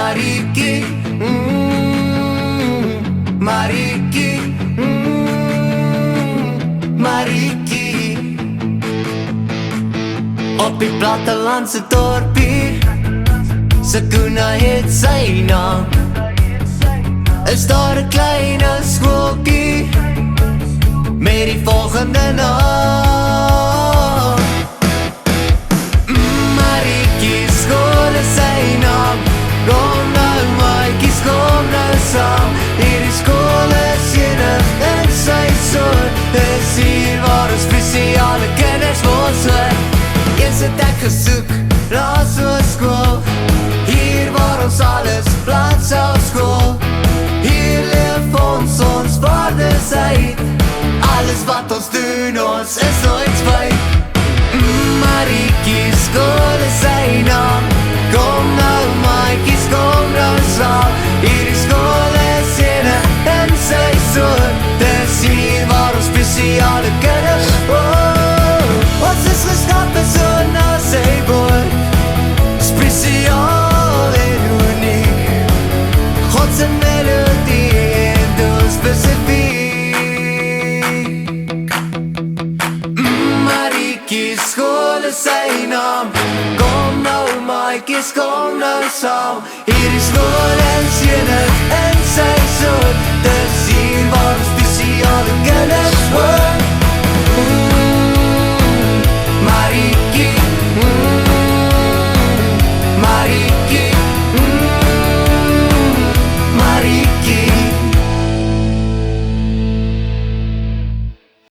Mariki, Mariki, Mariki. Op die plattelandse dorpie, Sakuna het sy naam. Is daar 'n kleine skooltjie met die volgende naam. Mariki skool is sy naam. Kom nou maatjies, kom nou saam. Hierdie skool is enig in sy soort. Is hier waar ons spesiale kinders word hoor. Eens het ek gesoek na so'n skool, hier waar ons alles plat sou skool. Hier leef ons waardes uit. Alles wat ons doen, ons is nooit spyt. Mariki skool is sy naam. Kom nou maatjies, kom nou saam. Hierdie skool is enig in sy soort. Dis hier waar ons spesiale kinders woon. Ons is geskape so na sy woord. Spesiaal en uniek. God se melodie en doel spesifiek. Mariki skool is sy naam. Kom nou maatjies, kom nou saam. Hierdie skool is enig in sy soort. Dis hier waar ons spesiale kinders woon.